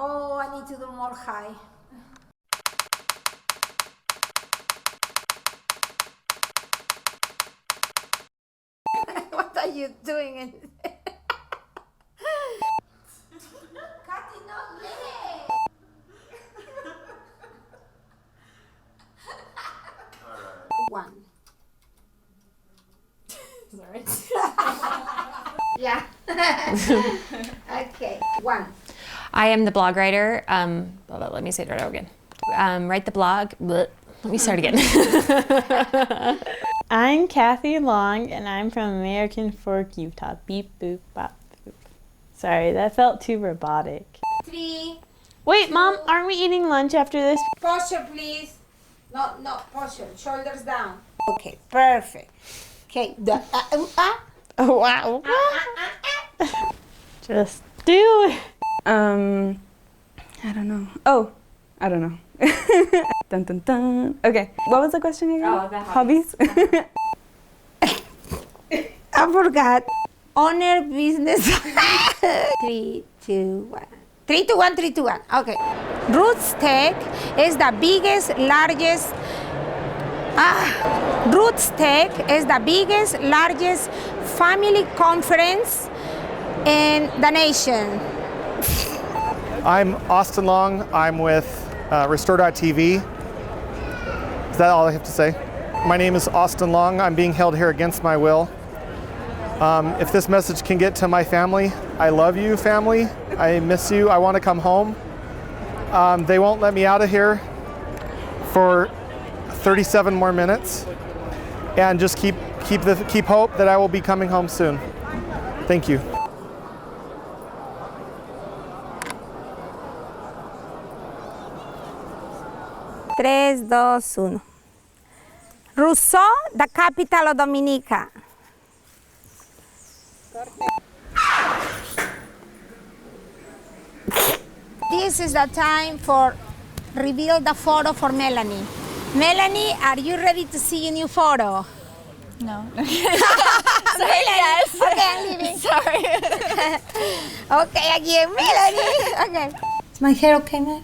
Oh, I need to do more high. What are you doing? Cutting off leg. One. Sorry. Yeah. Okay, one. I am the blog writer. Let me say it right over again. Write the blog. Bleh. Let me start again. I'm Kathy Long, and I'm from American Fork, Utah. Beep, boop, bop, boop. Sorry, that felt too robotic. 3. Wait, Mom, aren't we eating lunch after this? Posture, please. No, posture. Shoulders down. Okay, perfect. Okay. Oh, wow. Just do it. I don't know. Oh, I don't know. Dun dun dun. Okay, what was the question again? Oh, the hobbies. I forgot. Honor business. 3, 2, 1. 3, 2, 1, 3, 2, 1. Okay. Roots Tech is the biggest, largest. Roots Tech is the biggest, largest family conference in the nation. I'm Austin Long. I'm with Restore.TV. Is that all I have to say? My name is Austin Long. I'm being held here against my will. If this message can get to my family, I love you, family. I miss you. I want to come home. They won't let me out of here for 37 more minutes. And just keep hope that I will be coming home soon. Thank you. Tres, dos, uno. Rousseau, the capital of Dominica. This is the time for reveal the photo for Melanie. Melanie, are you ready to see your new photo? No. Sorry, yes. Okay, I'm leaving. Sorry. Okay, again, Melanie. Okay. Is my hair okay, man?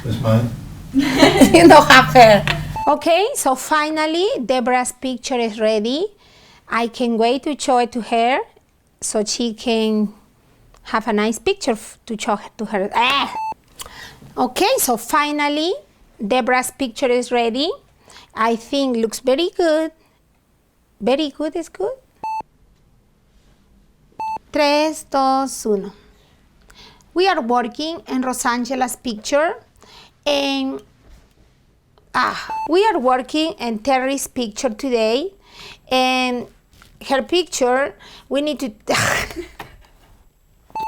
It's mine. You don't have hair. Okay, so finally, Deborah's picture is ready. I can't wait to show it to her so she can have a nice picture to show to her. Okay, so finally, Deborah's picture is ready. I think looks very good. Very good is good. 3, 2, 1. We are working in Rosangela's picture, and we are working in Terry's picture today, and her picture, we need to...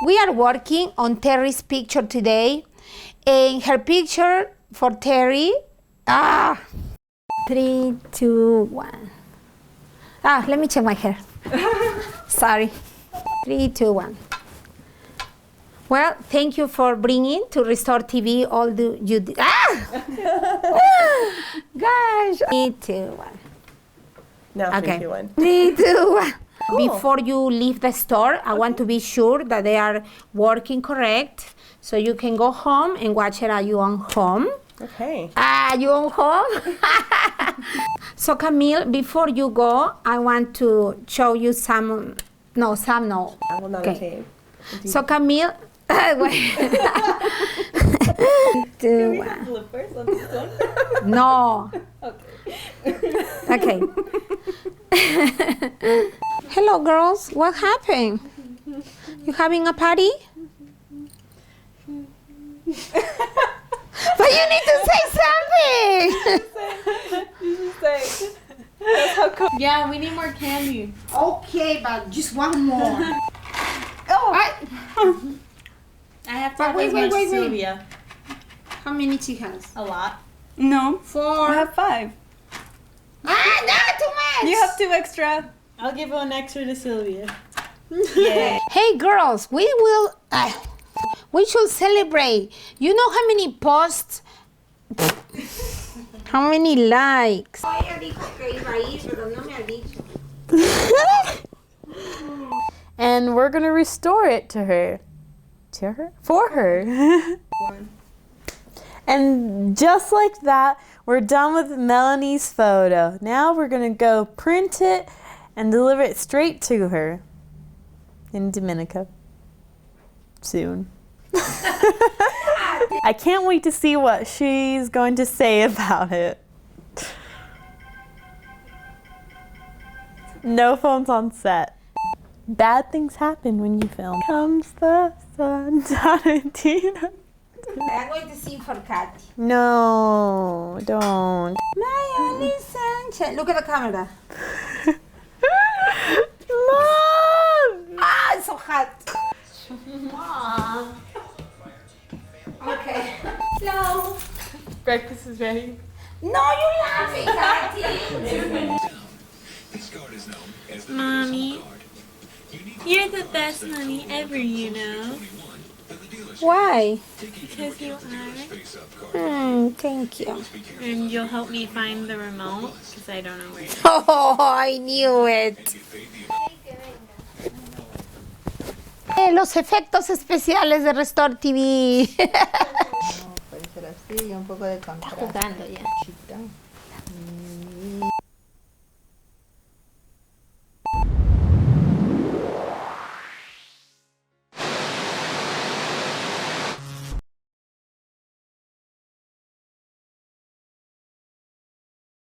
We are working on Terry's picture today, and her picture for Terry, 3, 2, 1. Let me check my hair. Sorry. 3, 2, 1. Well, thank you for bringing to Restore TV all the you did. Gosh. 3, 2, 1. No, Okay. 3, 2, 1. 3, 2, 1. Cool. Before you leave the store, I want to be sure that they are working correct, so you can go home and watch it at your own home. Okay. You own home? So Camille, before you go, I want to show you some. No. I will not Okay. tape. So Camille, wait. 2, 1. Bloopers on this one? No. Okay. Hello, girls. What happened? You having a party? But you need to say something. Yeah, we need more candy. Okay, but just one more. I have to But have wait, as wait, much wait, wait. Sylvia. How many she has? A lot. No, 4. I have 5. No, too much. You have 2 extra. I'll give one extra to Sylvia. Yeah. Hey, girls, we should celebrate. You know how many posts? How many likes? And we're going to restore it to her. to her? For her. And just like that, we're done with Melanie's photo. Now we're gonna go print it and deliver it straight to her in Dominica soon. I can't wait to see what she's going to say about it. No phones on set. Bad things happen when you film. Comes the sun, Tarantino. I'm going to sing for Kathy. No, don't. My only sunshine. Look at the camera. Mom! Ah, it's so hot. Mom. Okay. Hello. Breakfast is ready. No, you're laughing, Kathy. Mommy, you're the best mommy ever, you know. Why? Because you are. Thank you. And you'll help me find the remote, because I don't know where it is. Oh, I knew it. Los efectos especiales de Restore TV. Puede ser así, y un poco de contraste. Jugando ya. Chita.